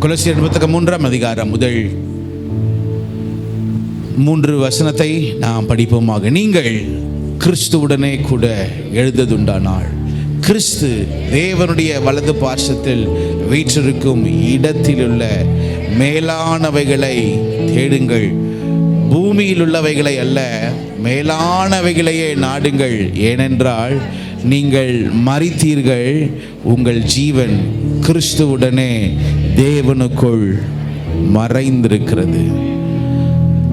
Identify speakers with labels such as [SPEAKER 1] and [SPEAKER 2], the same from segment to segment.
[SPEAKER 1] கொலோசியர் புத்தகம் 3ஆம் அதிகாரம் முதல் 3 வசனத்தை நாம் படிப்போமாக. நீங்கள் கிறிஸ்துவுடனே கூட எழுந்ததுண்டானால் கிறிஸ்து தேவனுடைய வலது பார்சத்தில் வீற்றிருக்கும் இடத்திலுள்ள மேலானவைகளை தேடுங்கள், பூமியில் உள்ளவைகளை அல்ல, மேலானவைகளையே நாடுங்கள். ஏனென்றால் நீங்கள் மரித்தீர்கள், உங்கள் ஜீவன் கிறிஸ்துவுடனே தேவனுக்குள் மறைந்திருக்கிறது.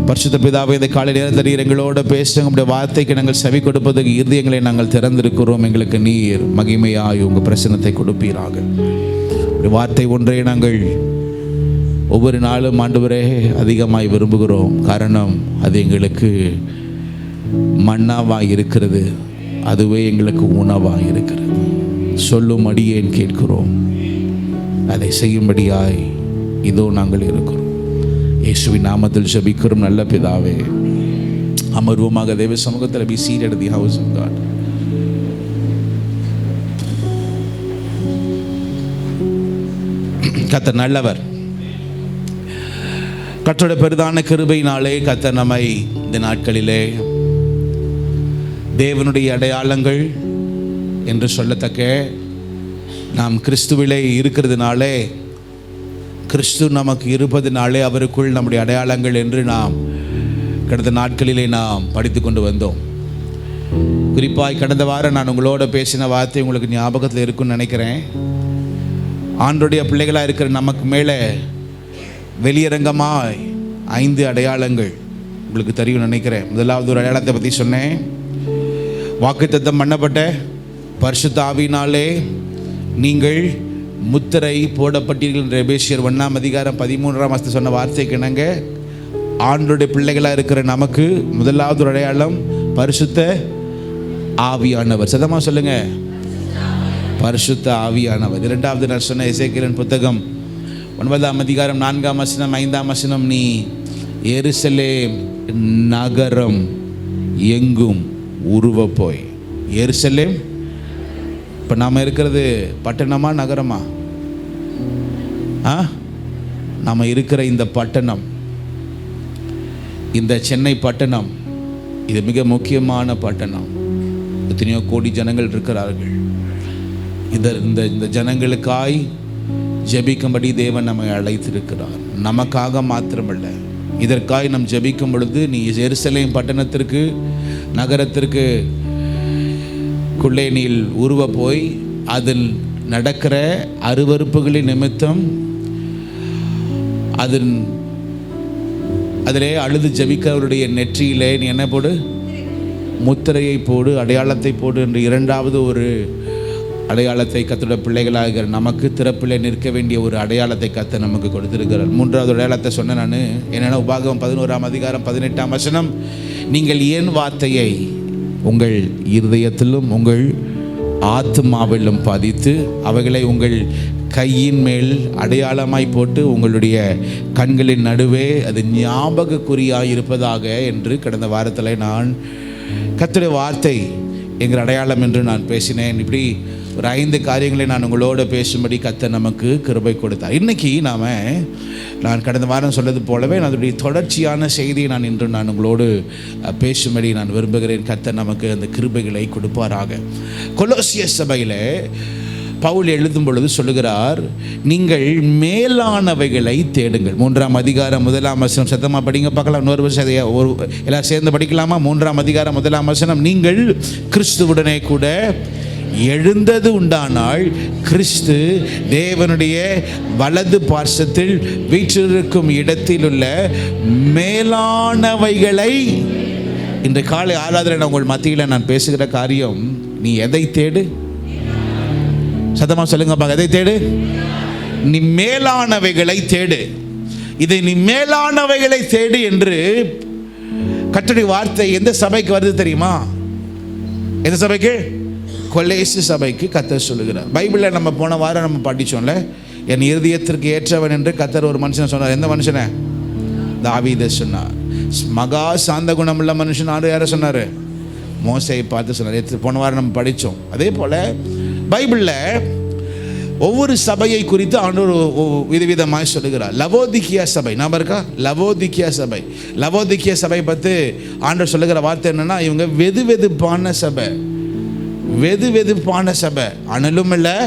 [SPEAKER 1] பரிசுத்த பிதாவே, இந்த காலை நேரத்தில் எங்களோட பேசுங்க. உங்களுடைய வார்த்தைக்கு நாங்கள் செவி கொடுப்பதற்கு இருதயங்களை நாங்கள் திறந்திருக்கிறோம். எங்களுக்கு நீர் மகிமையாய் உங்கள் பிரசன்னத்தை கொடுப்பீராக. வார்த்தை ஒன்றை நாங்கள் ஒவ்வொரு நாளும் ஆண்டவரே அதிகமாய் விரும்புகிறோம். காரணம் அது எங்களுக்கு மன்னாவாய் இருக்கிறது, அதுவே எங்களுக்கு உணவாய் இருக்கிறது. சொல்லும் அடியேன் கேட்கிறோம், அதை செய்யும்படியாய் இதோ நாங்கள் இருக்கிறோம். இயேசுவின் நாமத்தில் ஜெபிக்கிறோம் நல்ல பிதாவே. அமர்வமாக தேவ சமூகத்தில் be seated in the house of God. கர்த்தர் நல்லவர். கர்த்தருடைய பெரிதான கிருபையினாலே கர்த்தர் நம்மை இந்த நாட்களிலே தேவனுடைய அடையாளங்கள் என்று சொல்லத்தக்க நாம் கிறிஸ்துவிலே இருக்கிறதுனாலே, கிறிஸ்து நமக்கு இருப்பதினாலே அவருக்குள் நம்முடைய அடையாளங்கள் என்று நாம் கடந்த நாட்களிலே நாம் படித்து கொண்டு வந்தோம். குறிப்பாய் கடந்த வாரம் நான் உங்களோட பேசின வார்த்தை உங்களுக்கு ஞாபகத்தில் இருக்குன்னு நினைக்கிறேன். ஆண்டவருடைய பிள்ளைகளாக இருக்கிற நமக்கு மேலே வெளியரங்கமாய் 5 அடையாளங்கள் உங்களுக்கு தெரியும் நினைக்கிறேன். முதலாவது ஒரு அடையாளத்தை பற்றி சொன்னேன். வாக்குத்தத்தம் பண்ணப்பட்ட பரிசுத்த ஆவியினாலே நீங்கள் முத்திரை போடப்பட்டீர்கள் என்ற எபேசியர் 1ஆம் அதிகாரம் 13ஆம் வசனத்தில் சொன்ன வார்த்தைக்கு இணங்க ஆண்டவருடைய பிள்ளைகளாக இருக்கிற நமக்கு முதலாவது ஒரு அடையாளம் பரிசுத்த ஆவியானவர். சதமாக சொல்லுங்க, பரிசுத்த ஆவியானவர். இரண்டாவது நான் சொன்ன எசேக்கியேலின் புத்தகம் 9ஆம் அதிகாரம் 4ஆம் வசனம் 5ஆம் வசனம், நீ எருசலேம் நகரம் எங்கும் உருவ போய். எருசலேம் இப்போ நாம் இருக்கிறது பட்டணமா நகரமா? நாம் இருக்கிற இந்த பட்டணம், இந்த சென்னை பட்டணம், இது மிக முக்கியமான பட்டணம். எத்தனையோ கோடி ஜனங்கள் இருக்கிறார்கள். இந்த ஜனங்களுக்காய் ஜெபிக்கும்படி தேவன் நம்மை அழைத்திருக்கிறார். நமக்காக மாத்திரமல்ல, இதற்காய் நாம் ஜெபிக்கும் பொழுது நீ எருசலேம் பட்டணத்திற்கு நகரத்திற்கு குள்ளே நீ உருவ போய் அதில் நடக்கிற அருவருப்புகளின் நிமித்தம் அதிலே அழுது ஜெபிக்கிறவருடைய நெற்றியிலே நீ என்ன போடு? முத்திரையை போடு, அடையாளத்தை போடு என்று இரண்டாவது ஒரு அடையாளத்தை கர்த்தருடைய பிள்ளைகளாக நமக்கு திறப்பிலே நிற்க வேண்டிய ஒரு அடையாளத்தை கர்த்தர் நமக்கு கொடுத்திருக்கிறார். மூன்றாவது அடையாளத்தை சொன்னேன் நான். என்னென்னா உபாகமம் 11ஆம் அதிகாரம் 18ஆம் வசனம், நீங்கள் என் வார்த்தையை உங்கள் இருதயத்திலும் உங்கள் ஆத்மாவிலும் பதித்து அவைகளை உங்கள் கையின் மேல் அடையாளமாய் போட்டு உங்களுடைய கண்களின் நடுவே அது ஞாபகக்குறியாய் இருப்பதாக என்று கடந்த வாரத்தில் நான் கர்த்தருடைய வார்த்தை எங்கள் அடையாளம் என்று நான் பேசினேன். இப்படி ஒரு 5 காரியங்களை நான் உங்களோட பேசும்படி கர்த்தர் நமக்கு கிருபை கொடுத்தார். இன்றைக்கி நான் கடந்த வாரம் சொன்னது போலவே அதனுடைய தொடர்ச்சியான செய்தியை இன்று நான் உங்களோடு பேசும்படி நான் விரும்புகிறேன். கர்த்தர் நமக்கு அந்த கிருபைகளை கொடுப்பாராக. கொலோசியர் சபையில் பவுல் எழுதும் பொழுது சொல்லுகிறார், நீங்கள் மேலானவைகளை தேடுங்கள். 3ஆம் அதிகாரம் 1ஆம் வசனம். சத்தமாக படிங்க பார்க்கலாம். இன்னொரு வருஷம் எல்லாரும் சேர்ந்து படிக்கலாமா? 3ஆம் அதிகாரம் 1ஆம் வசனம், நீங்கள் கிறிஸ்துவுடனே கூட எழுந்தது உண்டானால் கிறிஸ்து தேவனுடைய வலது பார்சத்தில் வீற்றிருக்கும் இடத்தில் உள்ள மேலானவைகளை. இன்று காலை ஆராதனை உங்கள் மத்தியில் நான் பேசுகிற காரியம், நீ எதை தேடு? சத்தமா சொல்லுங்க பாக்க, எதை தேடு? நீ மேலானவைகளை தேடு. இதை நீ மேலானவைகளை தேடு என்று கர்த்தருடைய வார்த்தை எந்த சபைக்கு வருது தெரியுமா? எந்த சபைக்கு? கொலேசு சபைக்கு கர்த்தர் சொல்லுகிறார். பைபிளில் நம்ம போன வாரம் நம்ம படித்தோம்ல, என் இருதயத்திற்கு ஏற்றவன் என்று கர்த்தர் ஒரு மனுஷனை சொன்னார். எந்த மனுஷனை? தாவீதை சொன்னார். மகா சாந்த குணமுள்ள மனுஷன் யாரை சொன்னார்? மோசையை பார்த்து சொன்னார். போன வாரம் நம்ம படித்தோம். அதே போல் பைபிளில் ஒவ்வொரு சபையை குறித்து ஆண்டவர் விதவிதமாய் சொல்லுகிறார். லவோதிக்கியா சபை ஞாபகம் இருக்கா? லவோதிக்கியா சபை, லவோதிக்கியா சபை பற்றி ஆண்டவர் சொல்லுகிற வார்த்தை என்னன்னா, இவங்க வெதுவெதுப்பான சபை, வெதுவெதுப்பான சபை, அனலும் இல்லை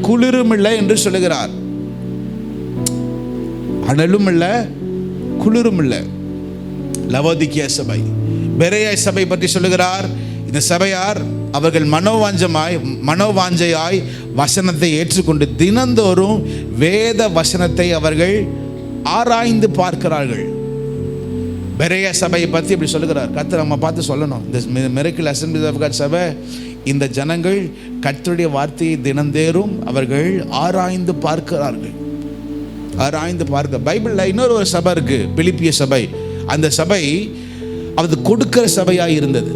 [SPEAKER 1] குளிரும் இல்லை என்று சொல்லுகிறார். அனலும் இல்லை குளிரும் இல்லை. லவோதிக்கியா சபை. பெரேயா சபை பற்றி சொல்லுகிறார், இந்த சபையார் அவர்கள் மனோவாஞ்சையாய் வசனத்தை ஏற்றுக்கொண்டு தினந்தோறும் வேத வசனத்தை அவர்கள் ஆராய்ந்து பார்க்கிறார்கள். பெரேயா சபையை பற்றி இப்படி சொல்லுகிறார். கர்த்தர் நம்ம பார்த்து சொல்லணும், இந்த மிரக்கிள் அசெம்பிளி ஆஃப் காட் சபை, இந்த ஜனங்கள் கர்த்தருடைய வார்த்தையை தினந்தோறும் அவர்கள் ஆராய்ந்து பார்க்கிறார்கள். ஆராய்ந்து பார்க்க. பைபிளில் இன்னொரு ஒரு சபை இருக்கு, பிலிப்பிய சபை. அந்த சபை அது கொடுக்கிற சபையாக இருந்தது,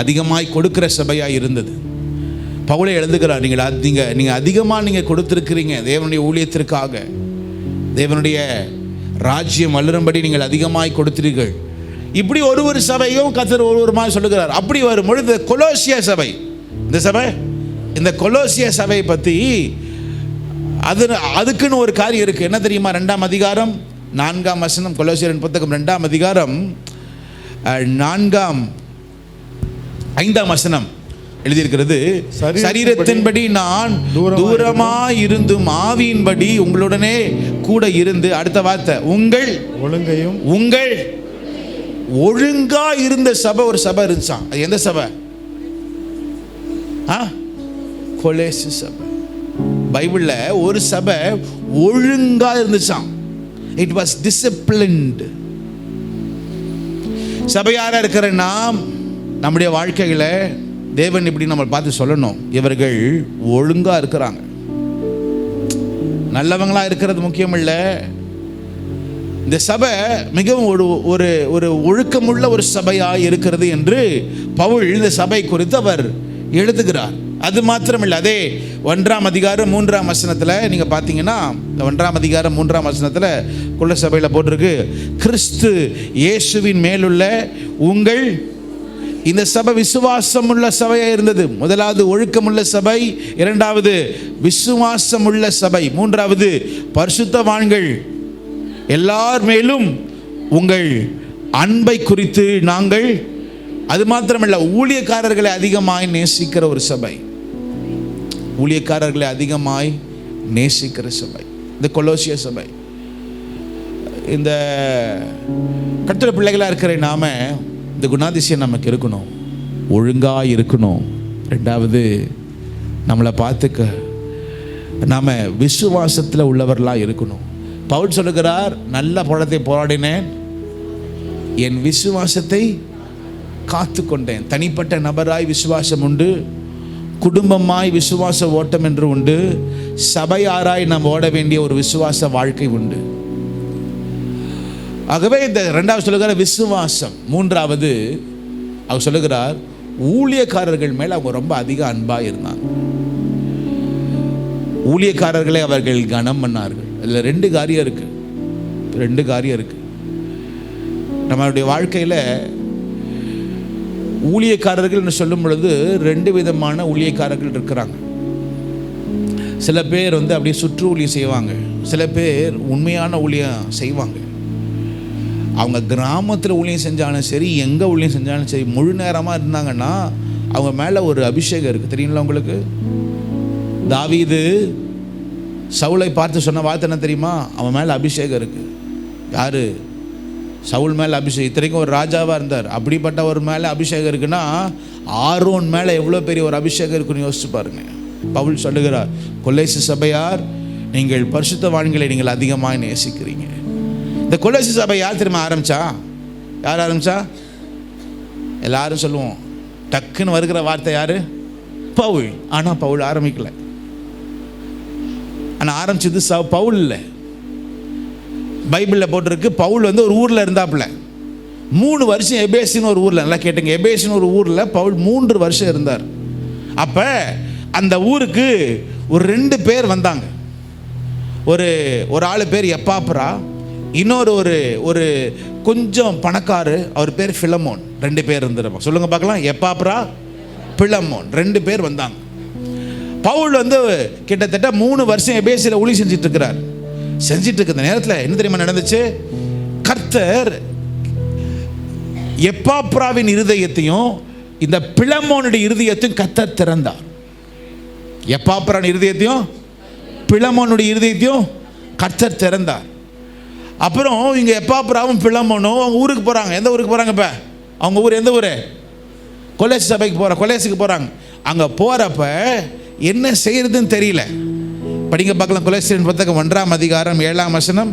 [SPEAKER 1] அதிகமாய் கொடுக்கிற சபையாக இருந்தது. பவுலே எழுதுகிறார், நீங்கள் அதிகமாக நீங்கள் கொடுத்துருக்கிறீங்க தேவனுடைய ஊழியத்திற்காக, தேவனுடைய ராஜ்யம் வளரும்படி நீங்கள் அதிகமாய் கொடுத்தீர்கள். இப்படி ஒரு சபையும் கர்த்தர் ஒரு மாதிரி சொல்லுகிறார். அப்படி வரும் பொழுது கொலோசியா சபை, இந்த கொலோசியா சபையை பற்றி அதுக்குன்னு ஒரு காரியம் இருக்குது. என்ன தெரியுமா? 2ஆம் அதிகாரம் 4ஆம் வசனம், கொலோசியரின் புத்தகம் 2ஆம் அதிகாரம் 5ஆம் வசனம் எழுதியிருக்கிறது, சரீரத்தின்படி நான் தூரமாய் இருந்தும் ஆவியின்படி உங்களுடனே கூட இருந்து, அடுத்த வார்த்தை, உங்கள் ஒழுங்கா இருந்த சபை. ஒரு சபை இருந்துச்சான். அது எந்த சபை? கொலோசி சபை. பைபிள்ல ஒரு சபை ஒழுங்கா இருந்துச்சான். It was disciplined. சபையாரா இருக்கிற நாம் நம்முடைய வாழ்க்கையில தேவன் இப்படி நம்ம பார்த்து சொல்லணும், இவர்கள் ஒழுங்கா இருக்கிறாங்க. நல்லவங்களா இருக்கிறது முக்கியம் இல்லை. இந்த சபை மிகவும் ஒரு ஒழுக்கமுள்ள ஒரு சபையா இருக்கிறது என்று பவுல் இந்த சபை குறித்து அவர் எழுதுகிறார். அது மாத்திரமில்லை, அதே 1ஆம் அதிகாரம் 3ஆம் வசனத்தில் நீங்கள் பார்த்தீங்கன்னா, இந்த 1ஆம் அதிகாரம் 3ஆம் வசனத்தில் குள்ள சபையில் போட்டிருக்கு, கிறிஸ்து இயேசுவின் மேலுள்ள உங்கள். இந்த சபை விசுவாசமுள்ள சபையாக இருந்தது. முதலாவது ஒழுக்கமுள்ள சபை, இரண்டாவது விசுவாசமுள்ள சபை, மூன்றாவது பரிசுத்தவான்கள் எல்லார் மேலும் உங்கள் அன்பை குறித்து நாங்கள். அது மாத்திரமல்ல, ஊழியக்காரர்களை அதிகமாய் நேசிக்கிற ஒரு சபை, ஊழியக்காரர்களை அதிகமாய் நேசிக்கிற சபை இந்த கொலோசியா சபை. இந்த கர்த்தருடைய பிள்ளைகளாக இருக்கிற நாம இந்த குணாதிசயம் நமக்கு இருக்கணும், ஒழுங்காக இருக்கணும். ரெண்டாவது, நம்மளை பார்த்துக்க நாம் விசுவாசத்தில் உள்ளவர்களாக இருக்கணும். பவுல் சொல்லுகிறார், நல்ல போராட்டத்தை போராடினேன், என் விசுவாசத்தை காத்து கொண்டேன். தனிப்பட்ட நபராய் விசுவாசம் உண்டு, குடும்பமாய் விசுவாச ஓட்டம் என்று உண்டு, சபையாராய் நாம் ஓட வேண்டிய ஒரு விசுவாச வாழ்க்கை உண்டு. ஆகவே இந்த 2வது சொல்லுகிற விசுவாசம். 3வது அவர் சொல்லுகிறார், ஊழியக்காரர்கள் மேல் அவங்க ரொம்ப அதிக அன்பாக இருந்தாங்க. ஊழியக்காரர்களை அவர்கள் கனம் பண்ணார்கள். அதில் 2 காரியம் இருக்கு. நம்மளுடைய வாழ்க்கையில் ஊழியக்காரர்கள் சொல்லும் பொழுது 2 விதமான ஊழியக்காரர்கள் இருக்கிறாங்க. சில பேர் அப்படியே சுற்று ஊழியம் செய்வாங்க, சில பேர் உண்மையான ஊழியம் செய்வாங்க. அவங்க கிராமத்தில் ஊழியம் செஞ்சாலும் சரி, எங்கே ஊழியம் செஞ்சாலும் சரி, முழு நேரமாக இருந்தாங்கன்னா அவங்க மேலே ஒரு அபிஷேகம் இருக்குது. தெரியுங்களா உங்களுக்கு? தாவீது சவுலை பார்த்து சொன்ன வார்த்தை என்ன தெரியுமா? அவன் மேலே அபிஷேகம் இருக்குது. யார்? சவுல் மேலே அபிஷேகம். இத்தனைக்கும் ஒரு ராஜாவாக இருந்தார். அப்படிப்பட்ட ஒரு மேலே அபிஷேகம் இருக்குன்னா ஆரோன் மேலே எவ்வளோ பெரிய ஒரு அபிஷேகம் இருக்குன்னு யோசிச்சு பாருங்க. பவுல் சொல்லுகிறார், கொலோசி சபையார், நீங்கள் பரிசுத்தவான்களை நீங்கள் அதிகமாக நேசிக்கிறீங்க. இந்த கொலோசி சபை யார் தெரியுமா ஆரம்பிச்சா? யார் ஆரம்பிச்சா? எல்லாரும் சொல்லுவோம், டக்குன்னு வருகிற வார்த்தை யாரு? பவுல். ஆனால் பவுல் ஆரம்பிக்கல. ஆனால் ஆரம்பிச்சது பவுல் இல்லை. பைபிளில் போட்டிருக்கு, பவுல் ஒரு ஊரில் இருந்தாப்புல 3 வருஷம் எபேசின்னு ஒரு ஊரில். நல்லா கேட்டுங்க, எபேசின்னு ஒரு ஊரில் பவுல் 3 வருஷம் இருந்தார். அப்போ அந்த ஊருக்கு ஒரு 2 பேர் வந்தாங்க. ஒரு ஆள் பேர் எப்பாப்ரா, இன்னொரு ஒரு கொஞ்சம் பணக்காரு, அவர் பேர் பவுல் வந்து கிட்டத்தட்ட 3 வருஷம் எபேசியில் ஊழியம் செஞ்சுட்டு இருக்கிறார். செஞ்சிட்டு இருக்கிற நேரத்தில் என்ன தெரியுமா நடந்துச்சு? கர்த்தர் எப்பாப்ராவின் இருதயத்தையும் இந்த பிலமோனுடைய இருதயத்தையும் கர்த்தர் திறந்தார். எப்பாப்ராவின் இருதயத்தையும் பிலமோனுடைய இருதயத்தையும் கர்த்தர் திறந்தார். அப்புறம் இங்கே எப்பாப்ராவும் பிலமோனும் அவங்க ஊருக்கு போகிறாங்க. எந்த ஊருக்கு போகிறாங்க? இப்போ அவங்க ஊர் எந்த ஊர்? கொலேசி சபைக்கு கொலேசுக்கு போகிறாங்க. அங்கே போகிறப்ப என்ன செய்யறதுன்னு தெரியல. படிங்க பார்க்கலாம். கொலேசியன் புத்தகம் 1ஆம் அதிகாரம் 7ஆம் வசனம்.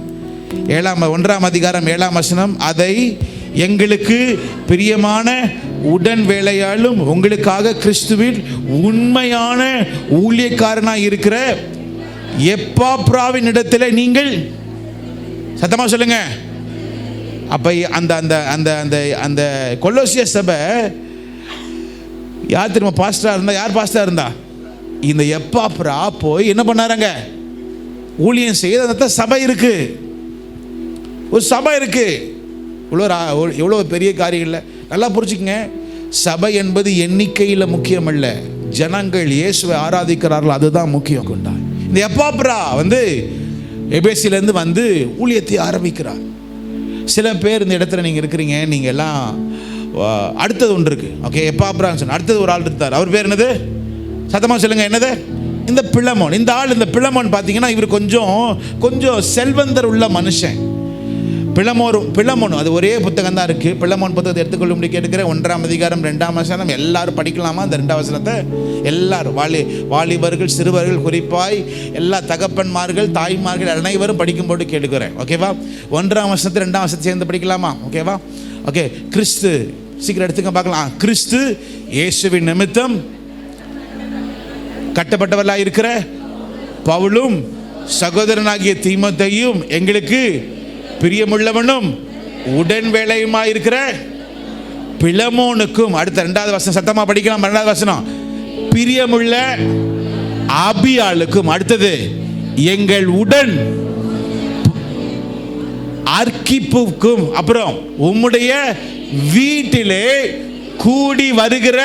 [SPEAKER 1] 1ஆம் அதிகாரம் 7ஆம் வசனம். அதை எங்களுக்கு பிரியமான உடன் வேலையாலும் உங்களுக்காக கிறிஸ்துவில் உண்மையான ஊழியக்காரனாக இருக்கிற எப்பாப்ராவின் இடத்துல நீங்கள் சத்தமா சொல்லுங்க. அப்ப அந்த அந்த அந்த அந்த அந்த கொலோசிய சபை யார் தெரியுமா பாஸ்டரா இருந்தா? யார் பாஸ்டரா இருந்தா? இந்த எப்பாப்ரா போய் என்ன பண்ணாருங்க? ஊழியம் செய்ய அந்த சபை இருக்கு, ஒரு சபை இருக்கு. எவ்வளோ பெரிய காரியம் இல்லை. நல்லா புரிச்சுக்கங்க. சபை என்பது எண்ணிக்கையில் முக்கியம் அல்ல, ஜனங்கள் இயேசுவை ஆராதிக்கிறார்கள், அதுதான் முக்கியம். கொண்டார் இந்த எப்பாப்ரா வந்து எபேசிலேருந்து வந்து ஊழியத்தை ஆரம்பிக்கிறார். சில பேர் இந்த இடத்துல நீங்கள் இருக்கிறீங்க, நீங்கள் எல்லாம் அடுத்தது ஒன்று இருக்கு. ஓகே, எப்பாப்ரான்னு சொன்ன அடுத்தது ஒரு ஆள் இருந்தார். அவர் பேர் என்னது? சத்தமாக சொல்லுங்க. என்னது? இந்த பிலமோன். இந்த ஆள், இந்த பிலமோன் பார்த்தீங்கன்னா இவர் கொஞ்சம் செல்வந்தர் உள்ள மனுஷன். பிலமோன் அது ஒரே புத்தகம் தான் இருக்குது. பிலமோன் புத்தகத்தை எடுத்துக்கொள்ள முடியும் கேட்கிறேன். 1ஆம் அதிகாரம் 2ஆம் வசனம். எல்லாரும் படிக்கலாமா அந்த 2ஆம் வசனத்தை? எல்லாரும் வாலிபர்கள், சிறுவர்கள், குறிப்பாய் எல்லா தகப்பன்மார்கள், தாய்மார்கள் அனைவரும் படிக்கும்போது கேட்கிறேன். ஓகேவா? 1ஆம் வசனத்தை 2ஆம் வசனத்தை சேர்ந்து படிக்கலாமா? ஓகேவா? ஓகே. கிறிஸ்து, சீக்கிரம் எடுத்துக்க பார்க்கலாம். கிறிஸ்து இயேசுவின் நிமித்தம் கட்டப்பட்டவர்களாக இருக்கிற பவுலும் சகோதரனாகிய தீமோத்தேயும் எங்களுக்கு பிரியமுள்ளவனும் உடன் வேலையுமாய் இருக்கிற பிலமோனுக்கும். அடுத்த 2வது வசனம் சத்தமா படிக்கலாம். 2வது வசனம். பிரியமுள்ள ஆபியாளுக்கும். அடுத்தது எங்கள் உடன் அர்க்கிப்புக்கும். அப்புறம் உம்முடைய வீட்டிலே கூடி வருகிற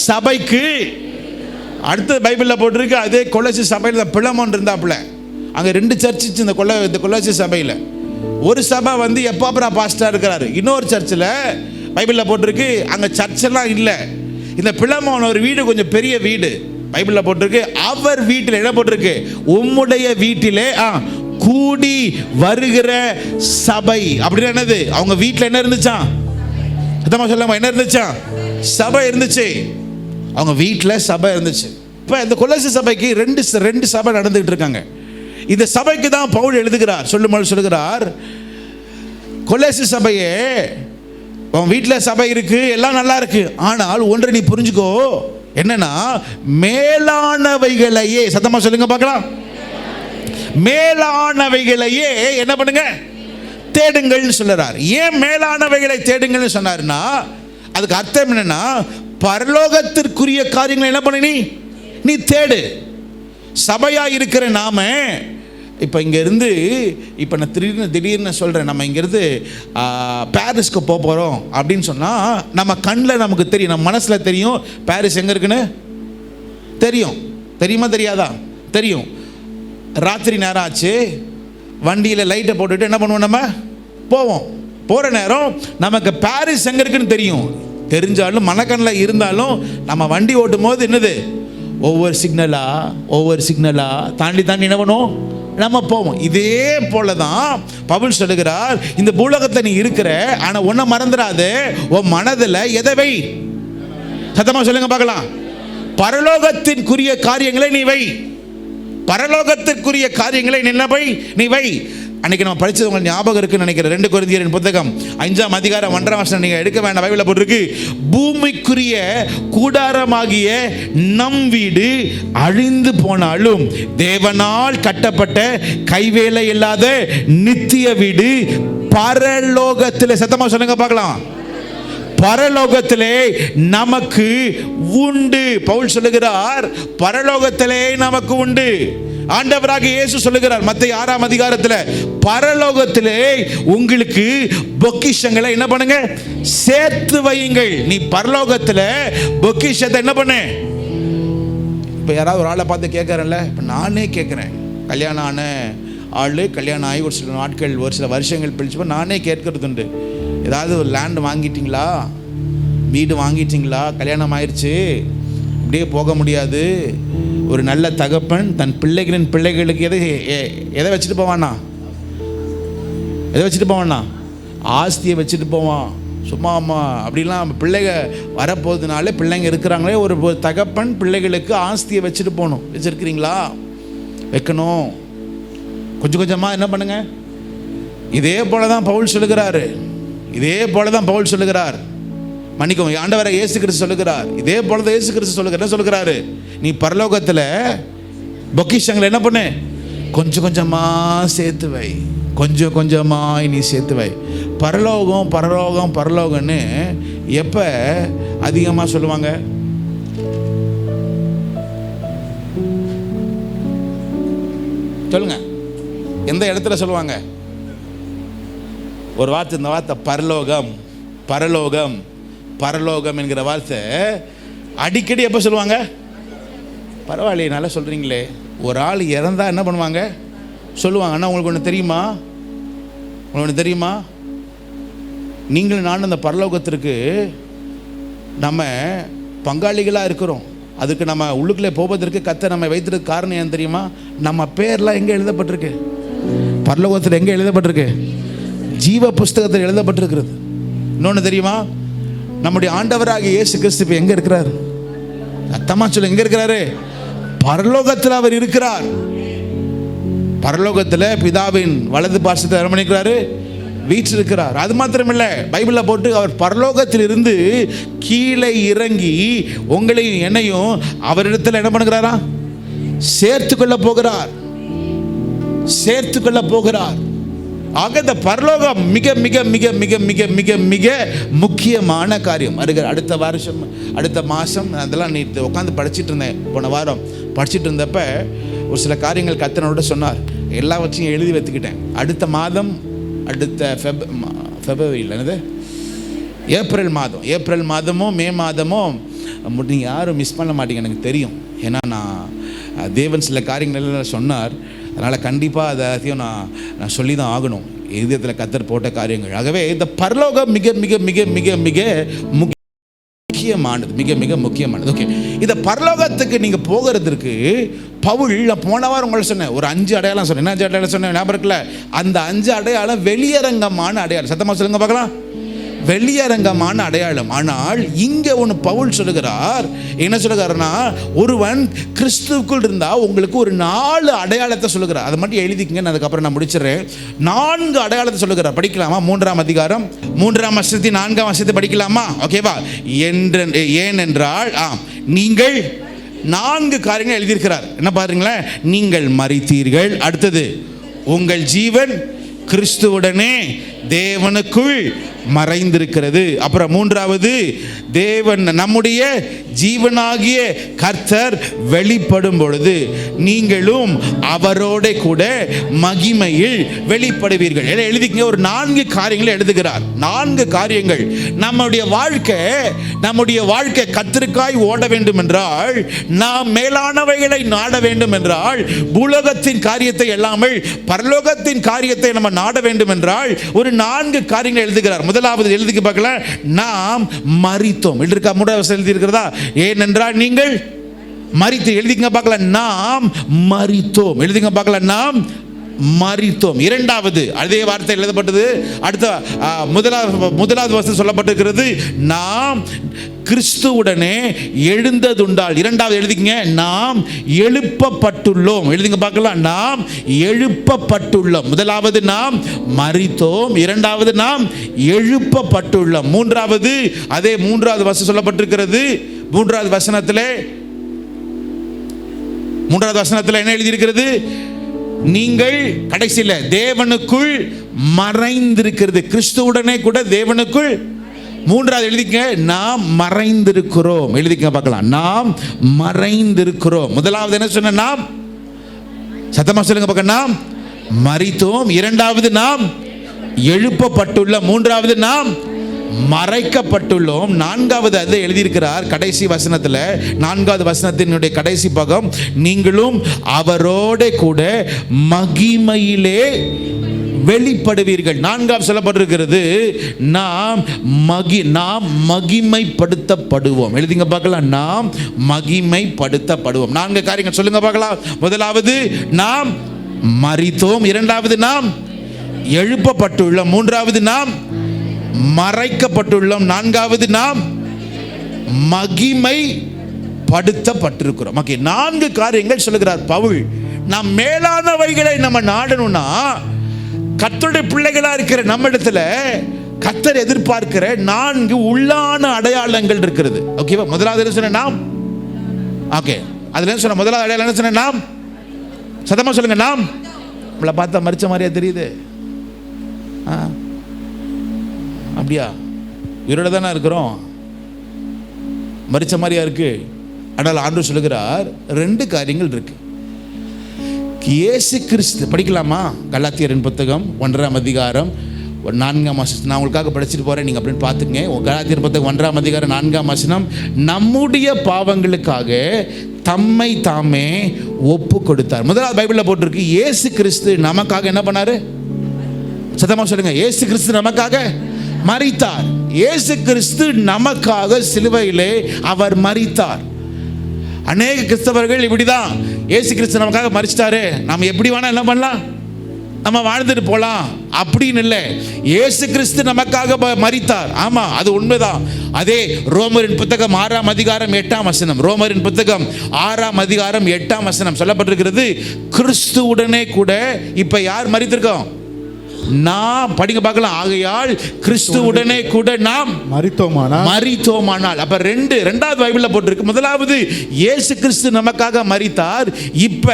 [SPEAKER 1] சபைக்கு. அடுத்தது பைபிளில் போட்டிருக்கு. அதே கொலோசி சபையில் பிலமோன் இருந்தாப்புல. அங்கே 2 சர்ச்சு இந்த கொலோசி சபையில். ஒரு சபை வந்து எப்பாப்ரா பாஸ்டராக இருக்கிறாரு. இன்னொரு சர்ச்சில் பைபிளில் போட்டிருக்கு அங்கே சர்ச்செல்லாம் இல்லை. இந்த பிலமோன் ஒரு வீடு, கொஞ்சம் பெரிய வீடு. பைபிளில் போட்டிருக்கு அவர் வீட்டில் என்ன போட்டிருக்கு? உம்முடைய வீட்டிலே கூடி வருகிற சபை. அப்படின்னு என்னது? அவங்க வீட்டில் என்ன இருந்துச்சான்? சத்தமா சொல்லாம என்ன இருந்துச்சான்? சபை இருந்துச்சு. அவங்க வீட்டில் சபை இருந்துச்சு. இப்போ இந்த கொலோசி சபைக்கு ரெண்டு சபை நடந்துகிட்டு இருக்காங்க. இந்த சபைக்கு தான் பவுல் எழுதுகிறார். சொல்லுகிறார், கொலோசி சபையே, உன் வீட்டில் சபை இருக்கு, எல்லாம் நல்லா இருக்கு. ஆனால் ஒன்றை நீ புரிஞ்சுக்கோ, என்னன்னா மேலானவைகளையே, சத்தமா சொல்லுங்க பார்க்கலாம், மேலானவைகளையே என்ன பண்ணுங்க? தேடுங்கள்னு சொல்றார். ஏன் மேலானவைகளை தேடுங்கள்னு சொன்னார்னா, அதுக்கு அர்த்தம் என்னன்னா பரலோகத்திற்குரிய காரியங்களை என்ன பண்ண நீ தேடு. சபையா இருக்கிற நாம இப்போ இங்கேருந்து இப்போ நான் திடீர்னு சொல்கிறேன், நம்ம இங்கேருந்து பாரிஸ்க்கு போகிறோம் அப்படின்னு சொன்னால் நம்ம கண்ணில் நமக்கு தெரியும், நம்ம மனசில் தெரியும் பாரிஸ் எங்கே இருக்குன்னு தெரியும். தெரியுமா தெரியாதா? தெரியும். ராத்திரி நேரம் ஆச்சு, வண்டியில் லைட்டை போட்டுட்டு என்ன பண்ணுவோம்? நம்ம போவோம். போகிற நேரம் நமக்கு பாரிஸ் எங்கே இருக்குன்னு தெரியும். தெரிஞ்சாலும் மனக்கண்ணில் இருந்தாலும் நம்ம வண்டி ஓட்டும் போது என்னது? ஒவ்வொரு சிக்னலா தாண்டி என்ன பண்ணுவோம்? நம்ம போவோம். இதே போல தான் பவுல் சொல்லுகிறார், இந்த பூலோகத்தில் நீ இருக்கிற, ஆனால் ஒன்றை மறந்துடாது, உன் மனதில் எதை வை? சத்தமா சொல்லுங்க பார்க்கலாம். பரலோகத்திற்குரிய காரியங்களை நீ வை. பரலோகத்திற்குரிய காரியங்களை நீ வை. அன்னைக்கு நம்ம படிச்சது உங்களுக்கு ஞாபகம் இருக்குன்னு நினைக்கிறேன். 2 கொரிந்தியரின் புத்தகம் 5ஆம் அதிகாரம் 1ஆம் வசனம். நீங்க எடுக்க வேண்டாம், பைபிளில் போட்டிருக்கு, பூமிக்குரிய கூடாரமாகிய நம் வீடு அழிந்து போனாலும் தேவனால் கட்டப்பட்ட கைவேலை இல்லாத நித்திய வீடு பரலோகத்திலே, சத்தமா சொல்லுங்க பார்க்கலாம், பரலோகத்திலே நமக்கு உண்டு. பவுல் சொல்லுகிறார், பரலோகத்திலே நமக்கு உண்டு. ஆண்டவராக இயேசு சொல்லுகிறார் மத்தேயு 6ஆம் அதிகாரத்தில், பரலோகத்திலே உங்களுக்கு பொக்கிஷங்களை என்ன பண்ணுங்க? சேர்த்து வையுங்கள். நீ பரலோகத்தில் பொக்கிஷத்தை என்ன பண்ணு? இப்போ யாராவது ஒரு ஆளை பார்த்து கேட்குறேன்ல, இப்போ நானே கேட்குறேன். கல்யாணம் ஆன ஆள், கல்யாணம் ஆகி ஒரு சில நாட்கள், ஒரு சில வருஷங்கள் பிடிச்சப்போ நானே கேட்கறது உண்டு. ஏதாவது ஒரு லேண்டு வாங்கிட்டீங்களா, வீடு வாங்கிட்டீங்களா, கல்யாணம் ஆயிடுச்சு, இப்படியே போக முடியாது. ஒரு நல்ல தகப்பன் தன் பிள்ளைகளுக்கு எதை வச்சுட்டு போவானா? எதை வச்சுட்டு போவானா? ஆஸ்தியை வச்சுட்டு போவான். சும்மா அம்மா அப்படிலாம் பிள்ளைங்க வரப்போகுதுனாலே, பிள்ளைங்க இருக்கிறாங்களே, ஒரு தகப்பன் பிள்ளைகளுக்கு ஆஸ்தியை வச்சுட்டு போகணும். வச்சுருக்கிறீங்களா? வைக்கணும். கொஞ்சம் கொஞ்சமாக என்ன பண்ணுங்க. இதே போல தான் பவுல் சொல்லுகிறாரு. இதே போல தான் பவுல் சொல்லுகிறார். மன்னிக்கும், ஆண்டவரை இயேசு கிறிஸ்து சொல்லுகிறார். இதே போல தான் இயேசு கிறிஸ்து சொல்லுகிறார். என்ன சொல்லுகிறாரு? நீ பரலோகத்தில் பொக்கிஷங்களை என்ன பண்ணு? கொஞ்சம் கொஞ்சமாக சேர்த்து வை. கொஞ்சம் கொஞ்சமாக நீ சேர்த்து வை. பரலோகம் பரலோகம் பரலோகம்னு எப்போ அதிகமாக சொல்லுவாங்க? சொல்லுங்க, எந்த இடத்துல சொல்லுவாங்க? ஒரு வார்த்தை, இந்த வார்த்தை பரலோகம் பரலோகம் பரலோகம் என்கிற வார்த்தை அடிக்கடி எப்போ சொல்லுவாங்க? பரவாயில்லையே, நல்லா சொல்கிறீங்களே. ஒரு ஆள் இறந்தா என்ன பண்ணுவாங்க? சொல்லுவாங்க. ஆனால் உங்களுக்கு ஒன்று தெரியுமா? உங்களுக்கு ஒன்று தெரியுமா? நீங்களும் நானும் அந்த பரலோகத்திற்கு நம்ம பங்காளிகளாக இருக்கிறோம். அதுக்கு நம்ம உள்ளுக்குள்ளே போவதற்கு கர்த்தர் நம்ம வைத்திருக்க காரணம் ஏன் தெரியுமா? நம்ம பேர்லாம் எங்கே எழுதப்பட்டிருக்கு? பரலோகத்தில் எங்கே எழுதப்பட்டிருக்கு? ஜீவ புஸ்தகத்தில் எழுதப்பட்டிருக்கிறது. இன்னொன்று தெரியுமா? நம்முடைய ஆண்டவராகிய இயேசு கிறிஸ்து எங்கே இருக்கிறார்? அத்தமா சொல்ல, எங்கே இருக்கிறாரு? பரலோகத்தில் அவர் இருக்கிறார். பரலோகத்தில் பிதாவின் வலது பார்சத்தை அரவணைக்கிறாரு, வீற்றிருக்கிறார். அது மாத்திரமில்லை, பைபிளில் போட்டு அவர் பரலோகத்தில் இருந்து கீழே இறங்கி உங்களையும் என்னையும் அவரிடத்தில் என்ன பண்ணுகிறாரா? சேர்த்து கொள்ள போகிறார். சேர்த்து கொள்ள போகிறார். ஆக இந்த பரலோகம் மிக மிக மிக மிக மிக மிக மிக முக்கியமான காரியம். அடுத்த வருஷம், அடுத்த மாதம் அதெல்லாம் நீ உட்காந்து படிச்சுட்டு இருந்தேன். போன வாரம் படிச்சுட்டு இருந்தப்ப ஒரு சில காரியங்கள் கர்த்தரோட சொன்னார். எல்லாவற்றையும் எழுதி வைத்துக்கிட்டேன். அடுத்த மாதம், அடுத்த ஃபெப்ரவரியில் என்னது, ஏப்ரல் மாதமும் மே மாதமும் நீங்கள் யாரும் மிஸ் பண்ண மாட்டீங்க, எனக்கு தெரியும். ஏன்னா நான் தேவன் சில காரியங்கள் சொன்னார். அதனால் கண்டிப்பாக அதையும் நான் சொல்லி தான் ஆகணும். இதயத்தில் கர்த்தர் போட்ட காரியங்கள். ஆகவே இந்த பரலோகம் மிக மிக மிக மிக மிக முக்கியமானது, மிக மிக முக்கியமானது. ஓகே, இந்த பரலோகத்துக்கு நீங்கள் போகிறதுக்கு பவுல், நான் போன வாரம் உங்களை சொன்னேன், ஒரு 5 அடையாளம் சொன்னேன். என்ன 5 அடையாளம் சொன்னேன் ஞாபகம் இருக்குல்ல? அந்த 5 அடையாளம் வெளியரங்கமான அடையாளம். சத்தமாக சொல்லுங்க பார்க்கலாம். வெளியரங்கமான அடையாளம். ஆனால் இங்கே ஒன்று பவுல் சொல்லுகிறார். என்ன சொல்லுகிறாருன்னா, ஒருவன் கிறிஸ்துவுக்குள் இருந்தால் உங்களுக்கு ஒரு 4 அடையாளத்தை சொல்லுகிறார். அதை மட்டும் எழுதிக்கங்க, அதுக்கப்புறம் நான் முடிச்சிடறேன். 4 அடையாளத்தை சொல்லுகிறார். படிக்கலாமா? 3ஆம் அதிகாரம் 3ஆம் வசனத்தின் 4ஆம் வசனத்தை படிக்கலாமா? ஓகேவா? ஏனென்றால் நீங்கள் 4 காரியங்கள் எழுதியிருக்கிறார். என்ன பாருங்களேன்? நீங்கள் மரித்தீர்கள். அடுத்தது, உங்கள் ஜீவன் கிறிஸ்துவுடனே தேவனுக்குள் மறைந்திருக்கிறது. அப்புறம் 3வது, தேவன் நம்முடைய ஜீவனாகிய கர்த்தர் வெளிப்படும் பொழுது நீங்களும் அவரோட கூட மகிமையில் வெளிப்படுவீர்கள். எழுதிக்கங்க. ஒரு 4 காரியங்களை எழுதுகிறார். 4 காரியங்கள். நம்முடைய வாழ்க்கை கர்த்தருக்காய் ஓட வேண்டும் என்றால், நாம் மேலானவைகளை நாட வேண்டும் என்றால், பூலோகத்தின் காரியத்தை இல்லாமல் பரலோகத்தின் காரியத்தை நம்ம நாட வேண்டும் என்றால் ஒரு 4 காரியங்களை எழுதுகிறார். முதலாவது எழுதிக்க பார்க்கலாம். நாம் மரித்தோம். எழுதிருக்கா? 3வது எழுதி இருக்கிறதா? ஏனென்றால் நீங்கள் மரித்து. எழுதிங்க பார்க்கலாம். நாம் மரித்தோம். எழுதிங்க பார்க்கலாம். நாம் மரித்தோம். 2வது அதே வார்த்தை எழுதப்பட்டது. அடுத்த முதலாவது வசனம் சொல்லப்பட்டிருக்கிறது, நாம் கிறிஸ்துவுடனே எழுந்ததுண்டால். 2வது எழுதிங்க, நாம் எழுப்பப்பட்டுள்ளோம். எழுதிங்க பார்க்கலாம். நாம் எழுப்பப்பட்டுள்ளோம். முதலாவது நாம் மரித்தோம், 2வது நாம் எழுப்பப்பட்டுள்ளோம். 3வது அதே 3வது வசனம் சொல்லப்பட்டிருக்கிறது. 3வது வசனத்தில் என்ன எழுதியிருக்கிறது? நீங்கள் கடைசியில் தேவனுக்குள் மறைந்திருக்கிறது. கிறிஸ்துவுடனே கூட தேவனுக்குள். 3வது எழுதிக்க, நாம் மறைந்திருக்கிறோம். எழுதிக்க பார்க்கலாம். நாம் மறைந்திருக்கிறோம். முதலாவது என்ன சொன்ன? நாம், சத்தமா சொல்லுங்க பார்க்க, நாம் மரித்தோம். 2வது நாம் எழுப்பப்பட்டுள்ள. 3வது நாம் மறைக்கப்பட்டுள்ளோம். 4வது அதை எழுதியிருக்கிறார் கடைசி வசனத்தில், 4வது வசனத்தினுடைய கடைசி பாகம், நீங்களும் அவரோட கூட மகிமையிலே வெளிப்படுவீர்கள். 4வது சொல்லப்பட்டிருக்கிறது, நாம் மகிமைப்படுத்தப்படுவோம். எழுதிங்க பார்க்கலாம், நாம் மகிமைப்படுத்தப்படுவோம். 4 காரியங்கள் சொல்லுங்க பார்க்கலாம். முதலாவது நாம் மரித்தோம், 2வது நாம் எழுப்பப்பட்டுள்ளோம், 3வது நாம் மறைக்கப்பட்டுள்ளோம், 4வது நாம் மகிமைப்படுத்தப்பட்டிருக்கிறோம். ஓகே, 4 காரியங்கள் சொல்லுகிறார் பவுல். நாம் மேலானவைகளை நம்ம நாடணும்னா கர்த்தருடைய பிள்ளைகளா இருக்கிற நம்ம இடத்துல கர்த்தர் எதிர்பார்க்கிற 4 உள்ளான அடையாளங்கள் இருக்கிறது. ஓகேவா? முதலாவது என்ன சொன்ன? நாம். ஓகே, அதுல என்ன சொன்ன? முதலாவது அடையாளம் என்ன சொன்ன? நாம். சத்தமா சொல்லுங்க. நாம். நம்மளை பார்த்தா மரிச்ச மாதிரியா தெரியுது? அப்படியா? உயிரோட தானே இருக்கிறோம், மரிச்ச மாதிரியா இருக்கு. ஆனால் ஆண்டவர் சொல்லுகிறார் 2 காரியங்கள் இருக்கு. இயேசு கிறிஸ்து, படிக்கலாமா? கலாத்தியரின் புத்தகம் 1ஆம் அதிகாரம் 4ஆம் வசனம். நான் உங்களுக்காக படிச்சுட்டு போறேன், நீங்க அப்படின்னு பார்த்துங்க. கலாத்தியர் புத்தகம் 1ஆம் அதிகாரம் 4ஆம் வசனம், நம்முடைய பாவங்களுக்காக தம்மை தாமே ஒப்பு கொடுத்தார். முதலாவது பைபிள்ல போட்டிருக்கு, இயேசு கிறிஸ்து நமக்காக என்ன பண்ணாரு? சத்தமா சொல்லுங்க. இயேசு கிறிஸ்து நமக்காக மரித்தார். இயேசு கிறிஸ்து நமக்காக சிலுவையிலே அவர் மரித்தார். அநேக கிறிஸ்தவர்கள் இப்படிதான், இயேசு கிறிஸ்து நமக்காக மரிச்சிட்டாரு, நம்ம எப்படி வேணா என்ன பண்ணலாம், நம்ம வாழ்ந்துட்டு போலாம் அப்படின்னு இல்லை. இயேசு கிறிஸ்து நமக்காக மரித்தார். ஆமா, அது உண்மைதான். அதே ரோமரின் புத்தகம் 6ஆம் அதிகாரம் 8ஆம் வசனம், ரோமரின் புத்தகம் 6ஆம் அதிகாரம் 8ஆம் வசனம் சொல்லப்பட்டிருக்கிறது, கிறிஸ்துவுடனே கூட இப்ப யார் மரித்திருக்கோம்? நாம். படிங்க பார்க்கலாம். ஆகையால் கிறிஸ்துவுடனே கூட நாம் மரித்தோமானால். அப்ப 2வது பைபிள்ல போட்டிருக்கு. முதலாவது இயேசு கிறிஸ்து நமக்காக மரித்தார். இப்ப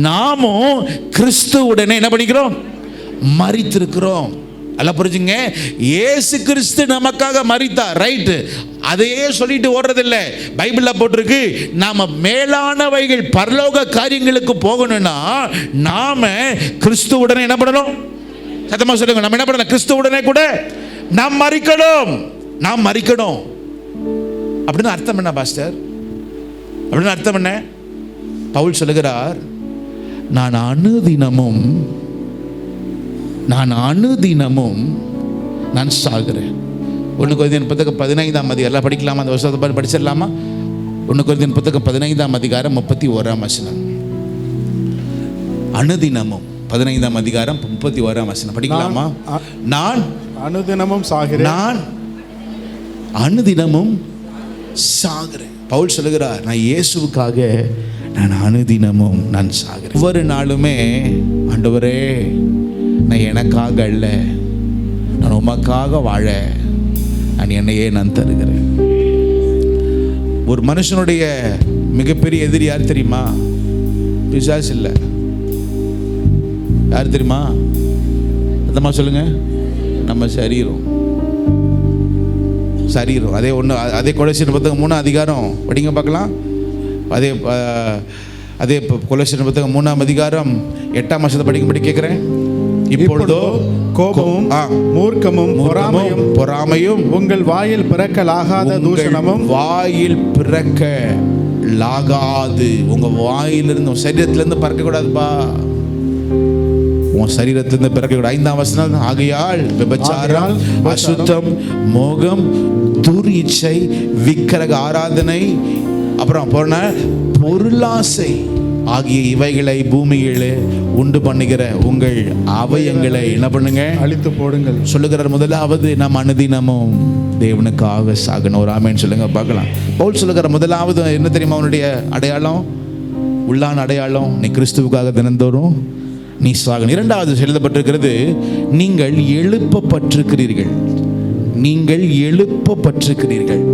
[SPEAKER 1] நாமும் கிறிஸ்துவுடனே என்ன பண்ணிக்கிறோம்? மரித்திருக்கிறோம். எல்லாம் புரிஞ்சுங்க. இயேசு கிறிஸ்து நமக்காக மரித்தார், ரைட். அதையே சொல்லிட்டு ஓடுறதில்லை. பைபிள்ல போட்டிருக்கு, நாம மேலானவைகள் பரலோக காரியங்களுக்கு போகணும்னா நாம கிறிஸ்துவுடனே என்ன பண்ணணும்? சத்தமா சொல்லுங்க. நம்ம என்ன பண்ணணும்? கிறிஸ்துவுடனே கூட நாம் மரிக்கணும். நாம் மரிக்கணும் அப்படின்னு அர்த்தம் என்ன பாஸ்டர்? அப்படின்னு அர்த்தம் என்ன? பவுல் சொல்லுகிறார், நான் அனுதினமும் நான் சாகிறேன். 1 கொரிந்தியர் புத்தகம் 15ஆம் அதிகாரம் படிக்கலாமா? அந்த வருஷத்தை படிச்சிடலாமா? 1 கொரிந்தியர் புத்தகம் 15ஆம் அதிகாரம் 31ஆம் வசனம். அனுதினமும் 15ஆம் அதிகாரம் 31ஆம் வசனம் படிக்கலாமா? நான் அனுதினமும் சாகிறேன். நான் அனுதினமும் சாகிறேன். பவுல் சொல்லுகிறார், நான் இயேசுவுக்காக நான் அனுதினமும் நான் சாகிறேன். ஒவ்வொரு நாளுமே ஆண்டவரே, நான் எனக்காக அல்ல, நான் உமக்காக வாழ நான் என்னையே நான் தருகிறேன். ஒரு மனுஷனுடைய மிகப்பெரிய எதிரி யார் தெரியுமா? பிசாசு இல்லை. யார் தெரியுமா? அந்தமா சொல்லுங்க. நம்ம சரீரம். அதே கொலோசியர் புத்தகம் 3ஆம் அதிகாரம் படிங்க பார்க்கலாம். அதே கொலோசியர் புத்தகம் 3ஆம் அதிகாரம் 8ஆம் வசனத்தை படிக்கும்படி கேட்கிறேன். இப்பொழுதோ கோபமும் மூர்க்கமும் பொறாமையும் உங்கள் வாயில் பிறக்கலாகாத தூஷணமும் வாயில் பிறக்கலாகாது. உங்க வாயிலிருந்து, சரீரத்திலிருந்து பறக்க கூடாதுப்பா. உன் சரீரத்திலிருந்து பிறக்கக்கூடாது. 5ஆம் வசனம், ஆகையால் விபச்சாரம், அசுத்தம், மோகம், துர்இச்சை, விக்கிரக ஆராதனை, அப்புறம் பொருளாசை ஆகிய இவைகளை பூமியிலே உண்டு பண்ணுகிற உங்கள் அவயங்களை என்ன பண்ணுங்க? அழித்து போடுங்கள் சொல்லுகிறார். முதலாவது நாம் அனுதினமும் தேவனுக்காக சாகணும். ஒரு ஆமேன் சொல்லுங்க பார்க்கலாம். பவுல் சொல்லுகிற முதலாவது என்ன தெரியுமா? அவனுடைய அடையாளம், உள்ளான அடையாளம், நீ கிறிஸ்துவுக்காக தினந்தோறும் நீ சாகணும். 2வது எழுதப்பட்டிருக்கிறது, நீங்கள் எழுப்பப்பட்டிருக்கிறீர்கள். நீங்கள் எழுப்பப்பட்டிருக்கிறீர்கள்.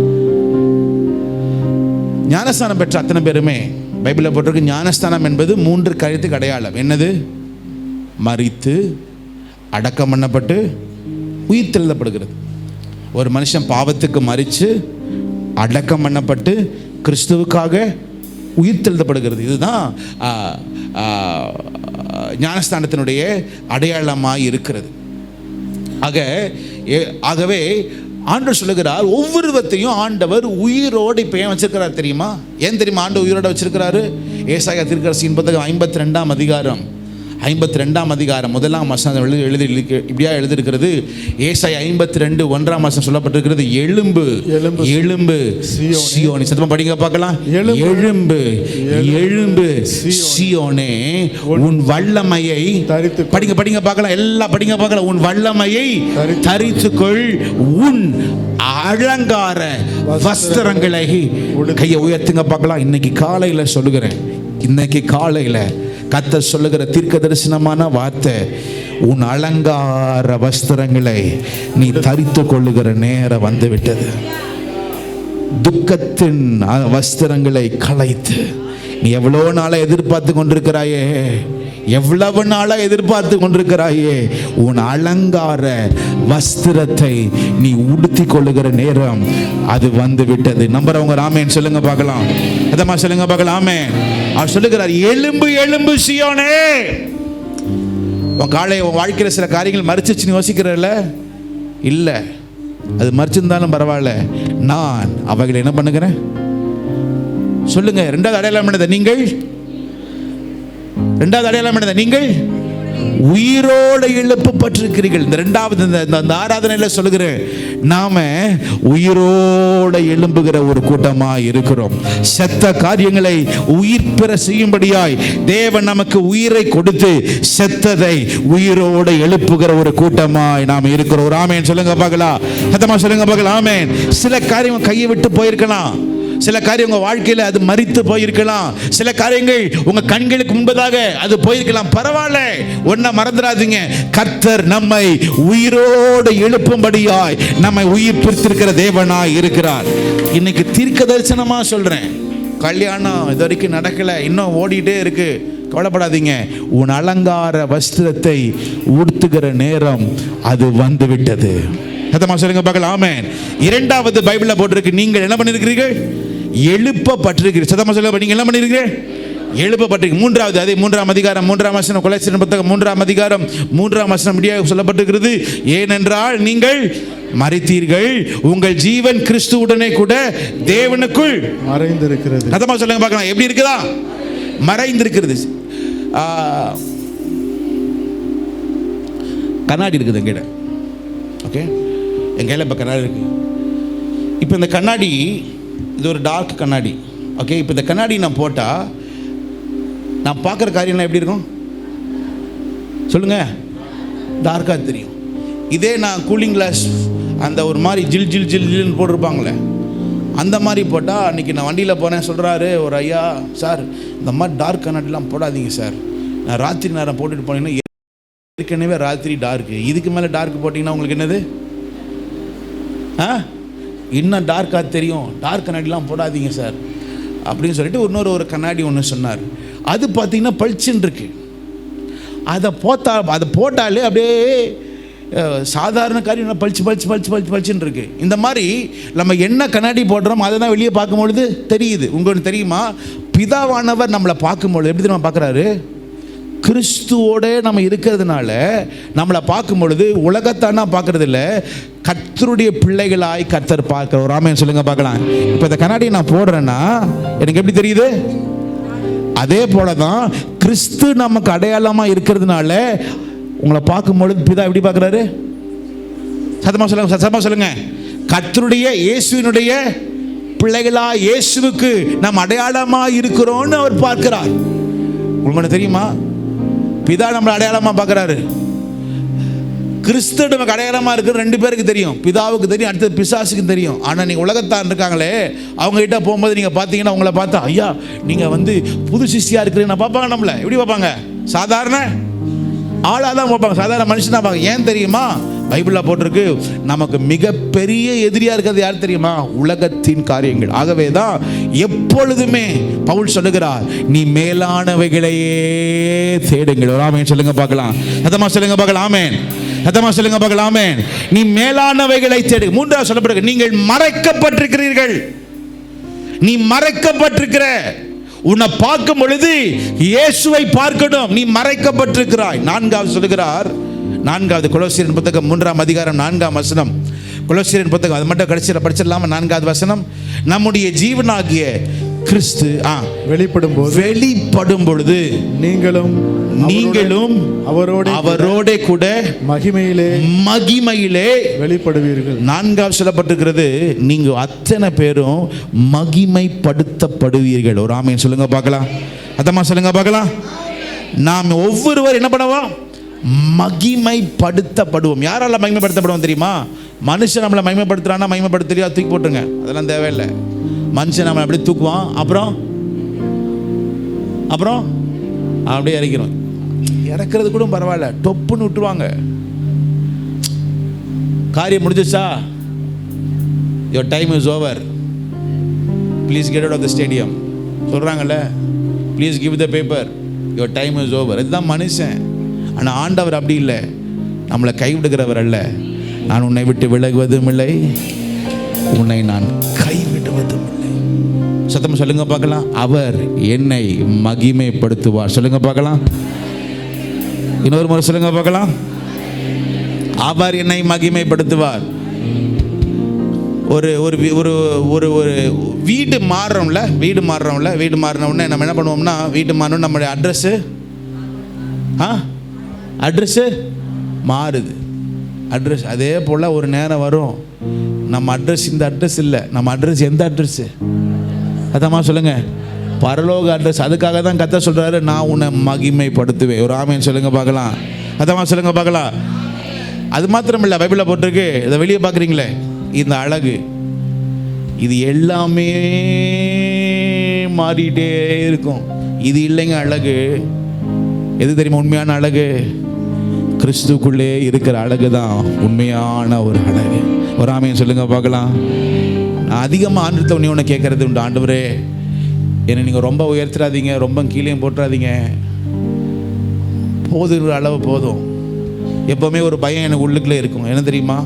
[SPEAKER 1] ஞானஸ்தானம் பெற்ற அத்தனை பேருமே பைபிளில் போட்டிருக்கு, ஞானஸ்தானம் என்பது 3 காரியத்துக்கு அடையாளம். என்னது? மரித்து, அடக்கம் பண்ணப்பட்டு, உயிர் தெழுதப்படுகிறது. ஒரு மனுஷன் பாவத்துக்கு மரித்து அடக்கம் பண்ணப்பட்டு கிறிஸ்துவுக்காக உயிர் தெழுதப்படுகிறது. இதுதான் ஞானஸ்தானத்தினுடைய அடையாளமாக இருக்கிறது. ஆகவே ஆண்டவர் சொல்லுகிறார், ஒவ்வொருவத்தையும் ஆண்டவர் உயிரோடு இப்போ ஏன் வச்சிருக்கிறார் தெரியுமா? ஏன் தெரியுமா ஆண்டவர் உயிரோட வச்சிருக்கிறாரு? ஏசாயா தீர்க்கதரிசியின் புத்தகம் 52ஆம் அதிகாரம் 52ஆம் அதிகாரம் 1ஆம் வசனம் எழுதி இப்படியா எழுதியிருக்கிறது. ஏசாயா 52 1ஆம் வசனம் சொல்லப்பட்டிருக்கிறது, எழும்பு எழும்பு சீயோனே. சத்தமா படிங்க பார்க்கலாம். எழும்பு எழும்பு சீயோனே, உன் வல்லமையை படிங்க படிங்க பார்க்கலாம். எல்லாம் படிங்க பார்க்கலாம். உன் வல்லமையை தரித்துக்கொள், உன் அலங்கார வஸ்திரங்களை. கையை உயர்த்துங்க பார்க்கலாம். இன்னைக்கு காலையில சொல்லுகிறேன், இன்னைக்கு காலையில கர்த்தர் சொல்லுகிற தீர்க்க தரிசனமான வார்த்தை, உன் அலங்கார வஸ்திரங்களை நீ தரித்து கொள்ளுகிற நேரம் வந்து விட்டது. துக்கத்தின் வஸ்திரங்களை களைத்து, நீ எவ்வளோ நாளா எதிர்பார்த்து கொண்டிருக்கிறாயே, எவ்வளவு நாளா எதிர்பார்த்து கொண்டிருக்கிறாயே, உன் அலங்கார வஸ்திரத்தை நீ உடுத்தி கொள்ளுகிற நேரம் அது வந்து விட்டது. நம்புறவங்க ஆமென் சொல்லுங்க பார்க்கலாம். அதமா சொல்லுங்க பார்க்கலாம். ஆமென். அவர் சொல்லுகிறார், எலும்பு எலும்பு சீயோனே. உன் காலை உன் வாழ்க்கையில் சில காரியங்கள் மறைச்சிச்சுன்னு யோசிக்கிறல்ல, இல்லை, அது மறைச்சிருந்தாலும் பரவாயில்ல, நான் அவைகளை என்ன பண்ணுகிறேன் சொல்லுங்க. ரெண்டாவது அடையாளம் என்னது? நீங்கள் ரெண்டாவது அடையாளம் என்னது? நீங்கள் உயிரோடு எழுப்பப்பட்டிருக்கிறீர்கள். இந்த ரெண்டாவது இந்த ஆராதனையில் சொல்லுகிறேன், நாம உயிரோடு எழும்புகிற ஒரு கூட்டமா இருக்கிறோம். செத்த காரியங்களை உயிர் பெற செய்யும்படியாய் தேவன் நமக்கு உயிரை கொடுத்து செத்ததை உயிரோடு எழுப்புகிற ஒரு கூட்டமாய் நாம் இருக்கிறோம். ஒரு ஆமென் சொல்லுங்க பார்க்கலாம். சத்தமா சொல்லுங்க பார்க்கலாம். ஆமென். சில காரியம் கையை விட்டு போயிருக்கலாம், சில காரியம் உங்க வாழ்க்கையில அது மரித்து போயிருக்கலாம், சில காரியங்கள் உங்க கண்களுக்கு முன்பதாக அது போயிருக்கலாம். பரவாயில்ல, ஒன்ன மறந்துடாதீங்க, கர்த்தர் நம்மை உயிரோடு எழுப்பும்படியாய் நம்மை உயிர்ப்பித்திருக்கிற தேவனாய் இருக்கிறார். இன்னைக்கு தீர்க்க தரிசனமா சொல்றேன், கல்யாணம் இது வரைக்கும் நடக்கல, இன்னும் ஓடிட்டே இருக்கு, கவலைப்படாதீங்க. உன் அலங்கார வஸ்திரத்தை உடுத்துகிற நேரம் அது வந்து விட்டது. சத்தமா சொல்லுங்க பார்க்கலாம். ஆமென். இரண்டாவது பைபிள்ல போட்டிருக்கு, நீங்கள் என்ன பண்ணிருக்கிறீர்கள்? எழுப்பப்பட்டிருக்கிறீர்கள். சத்தமா சொல்லுங்க, நீங்க என்ன பண்ணிருக்கிறீர்கள்? எழுப்பப்பட்டிருக்கிறீர்கள். மூன்றாவது, அதே 3ஆம் அதிகாரம் 3ஆம் வசனம், கொலோசியர் புத்தகம் 3ஆம் அதிகாரம் 3ஆம் வசனம் இப்படியாக சொல்லப்பட்டிருக்கிறது, ஏனென்றால் நீங்கள் மரித்தீர்கள், உங்கள் ஜீவன் கிறிஸ்துவுடனே கூட தேவனுக்குள்
[SPEAKER 2] மறைந்திருக்கிறது.
[SPEAKER 1] சத்தமா சொல்லுங்க பார்க்கலாம். எப்படி இருக்குதா? மறைந்திருக்கிறது. கண்ணாடி இருக்குது எங்கிட்ட. ஓகே, என் கையில் இப்போ கண்ணாடி இருக்குது. இப்போ இந்த கண்ணாடி இது ஒரு டார்க் கண்ணாடி. ஓகே, இப்போ இந்த கண்ணாடி நான் போட்டால் நான் பார்க்குற காரியம்லாம் எப்படி இருக்கும் சொல்லுங்கள்? டார்க்காக தெரியும். இதே நான் கூலிங் கிளாஸ் அந்த ஒரு மாதிரி ஜில் ஜில் ஜில் ஜில்னு போட்டிருப்பாங்களே, அந்த மாதிரி போட்டால், அன்றைக்கி நான் வண்டியில் போனேன், சொல்கிறாரு ஒரு ஐயா, சார் இந்த மாதிரி டார்க் கண்ணாடிலாம் போடாதீங்க சார், நான் ராத்திரி நேரம் போட்டுட்டு போனீங்கன்னா ஏற்கனவே ராத்திரி டார்க்கு, இதுக்கு மேலே டார்க் போட்டிங்கன்னா உங்களுக்கு என்னது இன்னும் டார்க்காக தெரியும், டார்க் கண்ணாடிலாம் போடாதீங்க சார் அப்படின்னு சொல்லிட்டு ஒரு கண்ணாடி ஒன்று சொன்னார். அது பார்த்தீங்கன்னா பளிச்சுன்னு இருக்கு. அதை போட்டாலே அப்படியே சாதாரண காரியம் பளிச்சு பளிச்சு பளிச்சு பளிச்சு பளிச்சுன்னு இருக்கு. இந்த மாதிரி நம்ம என்ன கண்ணாடி போடுறோம் அதை தான் வெளியே பார்க்கும்பொழுது தெரியுது. உங்களுக்கு தெரியுமா, பிதாவானவர் நம்மளை பார்க்கும்பொழுது எப்படி நம்ம பார்க்குறாரு? கிறிஸ்துவோட நம்ம இருக்கிறதுனால நம்மளை பார்க்கும் பொழுது உலகத்தானா பார்க்கறது இல்லை, கர்த்தருடைய பிள்ளைகளாய் கர்த்தர் பார்க்கிற. ஒரு ஆமென் சொல்லுங்க பார்க்கலாம். இப்போ இந்த கண்ணாடியை நான் போடுறேன்னா எனக்கு எப்படி தெரியுது? அதே போலதான் கிறிஸ்து நமக்கு அடையாளமா இருக்கிறதுனால உங்களை பார்க்கும் பொழுது பிதா எப்படி பார்க்கிறாரு? சத்தமா சொல்லுங்க, சத்தமா சொல்லுங்க. கர்த்தருடைய இயேசுவினுடைய பிள்ளைகளா, இயேசுவுக்கு நாம் அடையாளமா இருக்கிறோம்னு அவர் பார்க்கிறார். உங்களுக்கு தெரியுமா, பிதா நம்மளை அடையாளமா பார்க்கிறாரு. கிறிஸ்து நமக்கு அடையாளமா இருக்கு. ரெண்டு பேருக்கு தெரியும், பிதாவுக்கு தெரியும், அடுத்தது பிசாசுக்கு தெரியும். ஆனால் நீங்கள் உலகத்தான் இருக்காங்களே, அவங்க கிட்ட போகும்போது நீங்கள் பார்த்தீங்கன்னா உங்களை பார்த்தா, ஐயா நீங்கள் புது சிஷ்யா இருக்கிறீங்க பார்ப்பாங்க. நம்மளை எப்படி பார்ப்பாங்க? சாதாரண ஆளாக தான் பார்ப்பாங்க, சாதாரண மனுஷன் தான் பார்ப்பாங்க. ஏன் தெரியுமா? பைபிளில் போட்டிருக்கு, நமக்கு மிகப்பெரிய எதிரியாக இருக்கிறது யார் தெரியுமா? உலகத்தின் காரியங்கள். ஆகவே தான் எப்பொழுதுமே பவுல் சொல்லுகிறார், நீ மேலானவைகளையே தேடுங்கள். ஒரு ஆமென் சொல்லுங்க பார்க்கலாம். சத்தமா சொல்லுங்க பார்க்கலாம். ஆமென். சத்தமா சொல்லுங்க பார்க்கலாம். ஆமென். நீ மேலானவைகளை தேடு. மூன்றாவது சொல்லப்படுகிறது, நீங்கள் மறைக்கப்பட்டிருக்கிறீர்கள். நீ மறைக்கப்பட்டிருக்கிற. உன்னை பார்க்கும் பொழுது இயேசுவை பார்க்கணும், நீ மறைக்கப்பட்டிருக்கிறாய். நான்காவது சொல்லுகிறார், நான்காவது கொலோசியர் புத்தகம் 3ஆம் அதிகாரம் 4ஆம் வசனம். கொலோசியரின் புத்தகம் அது மட்டும் கடைசியில் படிச்சிடலாமா? 4வது வசனம், நம்முடைய ஜீவனாகிய கிறிஸ்து வெளிப்படும் பொழுது நீங்களும் அவரோட கூட மகிமையிலே வெளிப்படுவீர்கள். 4வது சொல்லப்பட்டிருக்கிறது, நீங்க அத்தனை பேரும் மகிமைப்படுத்தப்படுவீர்கள். ஒரு ஆமென் சொல்லுங்க பார்க்கலாம். அதமா சொல்லுங்க பார்க்கலாம். நாம் ஒவ்வொருவர் என்ன பண்ணுவோம்? மகிமைப்படுத்தப்படுவோம். யாரால மகிமைப்படுத்தப்படுவோம் தெரியுமா? மனுஷன் நம்மளை மகிமைப்படுத்துறானா மகிமைப்படுத்துறியா தூக்கி போட்டுருங்க, அதெல்லாம் தேவையில்லை. மனுஷன் நம்மளை அப்படியே தூக்குவான், அப்புறம் அப்படியே இறக்கிறோம். இறக்கிறது கூட பரவாயில்ல, டொப்புன்னு விட்டுருவாங்க. காரியம் முடிஞ்சிச்சா? your time is over, please get out of the stadium சொல்றாங்கல்ல, please give the paper, your time is over. இதுதான் மனுஷன். ஆனால் ஆண்டவர் அப்படி இல்லை, நம்மளை கைவிடுகிறவர் அல்ல. நான் உன்னை விட்டு விலகுவதும் இல்லை, உன்னை நான் கைவிடுவதும் இல்லை. சத்தம் சொல்லுங்க பார்க்கலாம். அவர் என்னை மகிமைப்படுத்துவார். சொல்லுங்க பார்க்கலாம். இன்னொரு முறை சொல்லுங்க பார்க்கலாம். அவர் என்னை மகிமைப்படுத்துவார். ஒரு ஒரு ஒரு ஒரு ஒரு வீடு மாறுறோம்ல, வீடு மாறின உடனே நம்ம என்ன பண்ணுவோம்னா, வீடு மாறணும், நம்மளுடைய அட்ரஸ்ஸு மாறுது. அட்ரஸ் அதே போல் ஒரு நேரம் வரும், நம்ம அட்ரஸ் இந்த அட்ரஸ் இல்லை, நம்ம அட்ரஸ் எந்த அட்ரஸ்ஸு? அதம்மா சொல்லுங்கள், பரலோக அட்ரஸ். அதுக்காக தான் கர்த்தர் சொல்கிறாரு, நான் உன்னை மகிமைப்படுத்துவேன். ஒரு ஆமென் சொல்லுங்க பார்க்கலாம். அதம்மா சொல்லுங்க பார்க்கலாம். அது மாத்திரம் இல்லை, பைபிளில் போட்டிருக்கு, இதை வெளியே பார்க்குறீங்களே இந்த அழகு, இது எல்லாமே மாறிட்டே இருக்கும். இது இல்லைங்க அழகு. எது தெரியுமா உண்மையான அழகு? கிறிஸ்துக்குள்ளே இருக்கிற அழகு தான் உண்மையான ஒரு அழகு. ஒரு ஆமென் சொல்லுங்க பார்க்கலாம். நான் அதிகமாக ஆண்டவர்கிட்ட ஒன்று கேட்கறது உண்டு, ஆண்டவரே என்னை நீங்கள் ரொம்ப உயர்த்துறாதீங்க, ரொம்ப கீழே போட்டுறாதீங்க, போதுங்கிற அளவு போதும். எப்போவுமே ஒரு பயம் எனக்கு உள்ளுக்குள்ளே இருக்கும். என்ன தெரியுமா?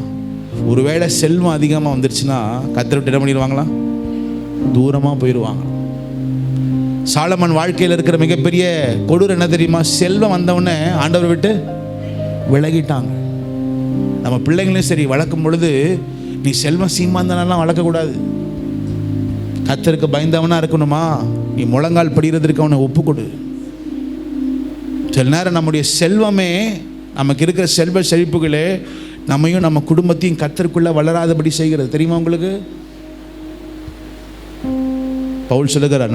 [SPEAKER 1] ஒருவேளை செல்வம் அதிகமாக வந்துருச்சுன்னா கர்த்தரை விட்டு என்ன பண்ணிடுவாங்களா? தூரமாக போயிடுவாங்க. சாலமன் வாழ்க்கையில் இருக்கிற மிகப்பெரிய கொடூரம் என்ன தெரியுமா? செல்வம் வந்தவுடனே ஆண்டவரை விட்டு விலகிட்டாங்க. நம்ம பிள்ளைங்களையும் சரி வளர்க்கும் பொழுது, நீ செல்வம் சீமாந்தனெல்லாம் வளர்க்கக்கூடாது. கர்த்தருக்கு பயந்தவனா இருக்கணுமா? நீ முழங்கால் படிக்கிறதுக்கு அவனை ஒப்பு கொடு. சில நேரம் நம்முடைய செல்வமே, நமக்கு இருக்கிற செல்வ செழிப்புகளே நம்மையும் நம்ம குடும்பத்தையும் கர்த்தருக்குள்ள வளராதபடி செய்கிறது. தெரியுமா உங்களுக்கு? பவுல் சொல்லுகிறார்,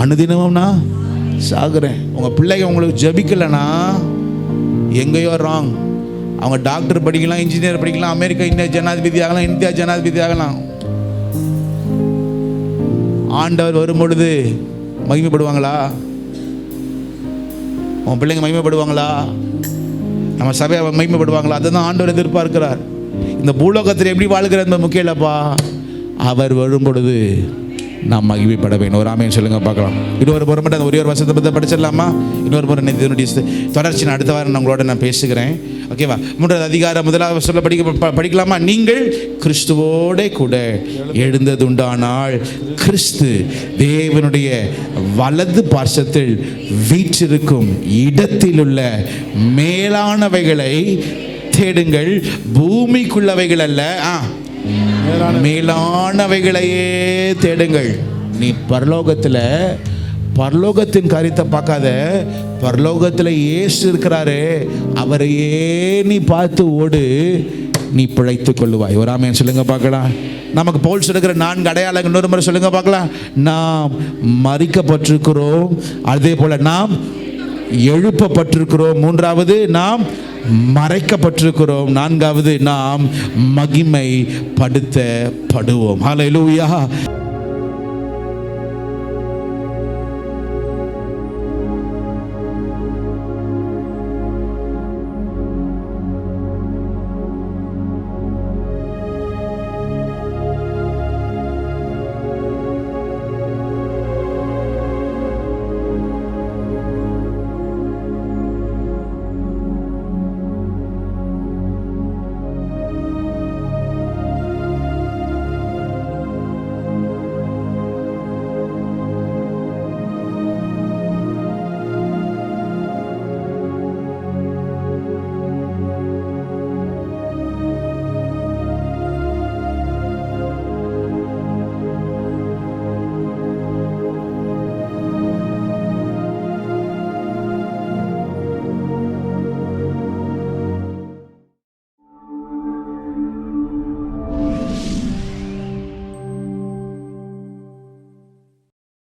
[SPEAKER 1] அனுதினமும் நான் சாகுறேன். உங்கள் பிள்ளைங்க உங்களுக்கு ஜபிக்கலைன்னா எங்கேயோ ராங். அவங்க டாக்டர் படிக்கலாம், இன்ஜினியர் படிக்கலாம், அமெரிக்கா இந்தியா ஜனாதிபதி ஆகலாம், இந்தியா ஜனாதிபதி ஆகலாம். ஆண்டவர் வரும் பொழுது மகிமைப்படுவாங்களா? உன் பிள்ளைங்க மகிமைப்படுவாங்களா? நம்ம சபையை மகிமைப்படுவாங்களா? அதுதான் ஆண்டவர் எதிர்பார்க்கிறார். இந்த பூலோகத்தில் எப்படி வாழ்கிற என்பது முக்கியம் இல்லைப்பா, அவர் வரும் பொழுது நாம் மகிமைப்பட வேண்டும். ஒரு ஆமென் சொல்லுங்க பார்க்கலாம். இன்னொரு முறை மட்டும் அந்த ஒரே ஒரு வசனத்தை பற்றி படிச்சிடலாமா? இன்னொரு முறை தொடர்ச்சி நான் அடுத்த வாரம் உங்களோட நான் பேசுகிறேன். ஓகேவா? 3வது அதிகாரம் 1வது சொல்ல படிக்கலாமா? நீங்கள் கிறிஸ்துவோட கூட எழுந்ததுண்டானால் கிறிஸ்து தேவனுடைய வலது பார்சத்தில் வீற்றிருக்கும் இடத்தில் உள்ள மேலானவைகளை தேடுங்கள், பூமிக்குள்ளவைகள் அல்ல, மேலானவைகளையே தேடுங்கள். நீ பரலோகத்தின் காரியத்தை பார்க்காத, பரலோகத்தில் இயேசு இருக்கிறாரு, அவரையே நீ பார்த்து ஓடு, நீ பிழைத்து கொள்ளுவாய். ஒரு ஆமென் சொல்லுங்க பார்க்கலாம். நமக்கு பவுல் சொல்லுகிற 4 அடையாளங்கள் இன்னொரு முறை சொல்லுங்க பார்க்கலாம். நாம் மரிக்கப்பட்டிருக்கிறோம், அதே போல நாம் எழுப்பப்பட்டிருக்கிறோம், 3வது நாம் மறைக்கப்பட்டிருக்கிறோம், 4வது நாம் மகிமைப்படுத்தப்படுவோம். ஹல்லேலூயா.